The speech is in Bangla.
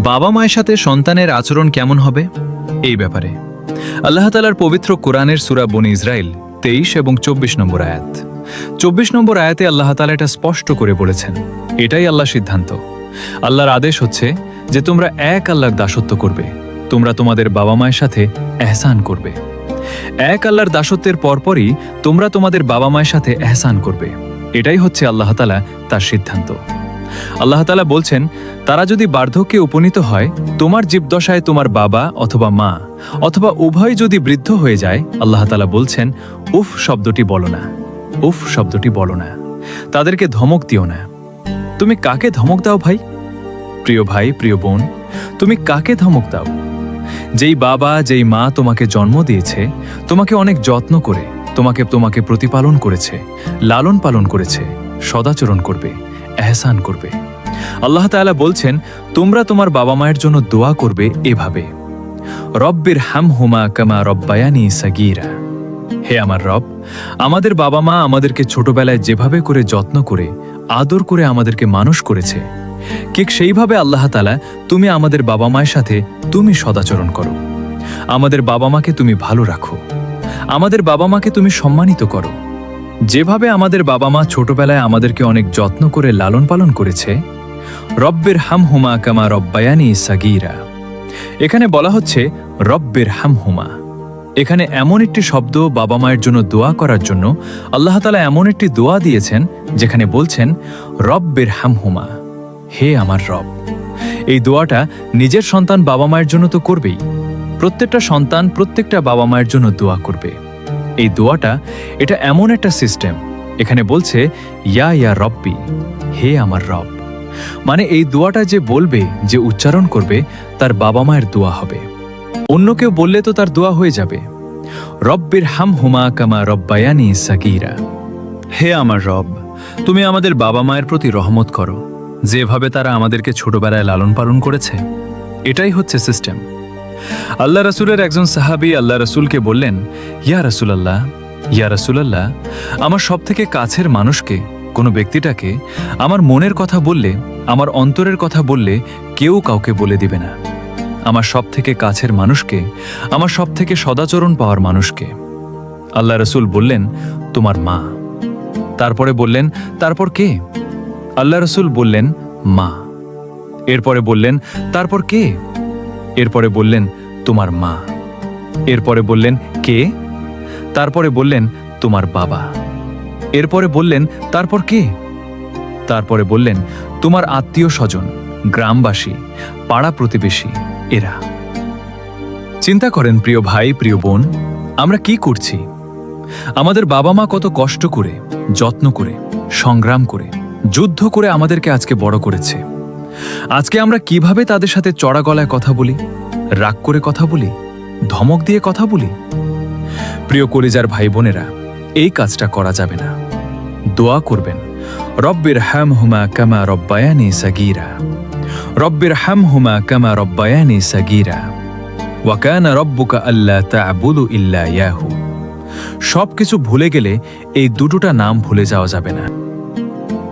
বাবা মায়ের সাথে সন্তানের আচরণ কেমন হবে এই ব্যাপারে আল্লাহ তাআলার পবিত্র কোরআনের সূরা বনী ইসরাইল 23 এবং 24 নম্বর আয়াত। 24 নম্বর আয়াতে আল্লাহ তাআলা এটা স্পষ্ট করে বলেছেন, এটাই আল্লাহর সিদ্ধান্ত। আল্লাহর আদেশ হচ্ছে যে তোমরা এক আল্লাহর দাসত্ব করবে, তোমরা তোমাদের বাবা মায়ের সাথে এহসান করবে। এক আল্লাহর দাসত্বের পরপরই তোমরা তোমাদের বাবা মায়ের সাথে এহসান করবে। এটাই হচ্ছে আল্লাহ তাআলা তার সিদ্ধান্ত। আল্লাহ তাআলা বলছেন, তারা যদি বার্ধক্যে উপনীত হয়, তোমার জীবদশায় তোমার বাবা অথবা মা অথবা উভয় যদি বৃদ্ধ হয়ে যায়, আল্লাহ তাআলা বলছেন, উফ শব্দটি বলো না, উফ শব্দটি বলো না, তাদেরকে ধমক দিও না। তুমি কাকে ধমক দাও ভাই? প্রিয় ভাই, প্রিয় বোন, তুমি কাকে ধমক দাও? যেই বাবা যেই মা তোমাকে জন্ম দিয়েছে, তোমাকে অনেক যত্ন করে তোমাকে প্রতিপালন করেছে, লালন পালন করেছে, সদাচরণ করবে, এহসান করবে। আল্লাহ তাআলা বলছেন, তোমরা তোমার বাবা মায়ের জন্য দোয়া করবে এভাবে, রব্বির হামহুমা কামা রব্বায়ানি সাগীরা। হে আমার রব, আমাদের বাবা মা আমাদেরকে ছোটবেলায় যেভাবে করে যত্ন করে আদর করে আমাদেরকে মানুষ করেছে, ঠিক সেইভাবে আল্লাহ তাআলা তুমি আমাদের বাবা মায়ের সাথে তুমি সদাচরণ করো। আমাদের বাবা মাকে তুমি ভালো রাখো, আমাদের বাবা মাকে তুমি সম্মানিত করো। যেভাবে আমাদের বাবা মা ছোটবেলায় আমাদেরকে অনেক যত্ন করে লালন পালন করেছে, রব্বির হামহুমা কামা রব্বায়ানি সাগীরা। এখানে বলা হচ্ছে রব্বির হামহুমা। এখানে এমন একটি শব্দ বাবা মায়ের জন্য দোয়া করার জন্য আল্লাহ তাআলা এমন একটি দোয়া দিয়েছেন যেখানে বলছেন, রব্বির হামহুমা, হে আমার রব। এই দোয়াটা নিজের সন্তান বাবা মায়ের জন্য তো করবেই, প্রত্যেকটা সন্তান প্রত্যেকটা বাবা মায়ের জন্য দোয়া করবে। এই দোয়াটা এটা এমন একটা সিস্টেম, এখানে বলছে ইয়া ইয়া রব্বি, হে আমার রব। মানে এই দোয়াটা যে বলবে, যে উচ্চারণ করবে, তার বাবা মায়ের দোয়া হবে। অন্য কেউ বললে তো তার দোয়া হয়ে যাবে। রব্বির হামহুমা কামা রব্বায়ানি সাগীরা। হে আমার রব, তুমি আমাদের বাবা মায়ের প্রতি রহমত করো, যেভাবে তারা আমাদেরকে ছোটবেলায় লালন পালন করেছে। এটাই হচ্ছে সিস্টেম। আল্লাহ রাসূলের একজন সাহাবী আল্লাহ রাসূলকে বললেন, ইয়া রাসূলুল্লাহ, ইয়া রাসূলুল্লাহ, আমার সবথেকে কাছের মানুষকে, কোনো ব্যক্তিটাকে আমার মনের কথা বললে, আমার অন্তরের কথা বললে কেউ কাউকে বলে দিবে না। আমার সবথেকে কাছের মানুষকে, আমার সবথেকে সদাচরণ পাওয়ার মানুষকে। আল্লাহ রাসূল বললেন, তোমার মা। তারপরে বললেন, তারপর কে? আল্লাহ রাসূল বললেন, মা। এরপরে বললেন, তারপর কে? এরপরে বললেন, তোমার মা। এরপরে বললেন, কে? তারপরে বললেন, তোমার বাবা। এরপরে বললেন, তারপর কে? তারপরে বললেন, তোমার আত্মীয় স্বজন, গ্রামবাসী, পাড়া প্রতিবেশী, এরা। চিন্তা করেন প্রিয় ভাই, প্রিয় বোন, আমরা কি করছি? আমাদের বাবা মা কত কষ্ট করে, যত্ন করে, সংগ্রাম করে, যুদ্ধ করে আমাদেরকে আজকে বড় করেছে। আজকে আমরা কিভাবে তাদের সাথে চড়া গলায় কথা বলি, রাগ করে কথা বলি, ধমক দিয়ে কথা বলি? প্রিয় কলিজার ভাই বোনেরা, এই কাজটা করা যাবে না। দোয়া করবেন, রব্বির হামহুমা কামা রব্বায়ানি সাগীরা, রব্বির হামহুমা কামা রব্বায়ানি সাগীরা, ওয়া কানা রব্বুকা আল্লা তা'বুদু ইল্লা ইয়াহু। সবকিছু ভুলে গেলে এই দুটোটা নাম ভুলে যাওয়া যাবে না।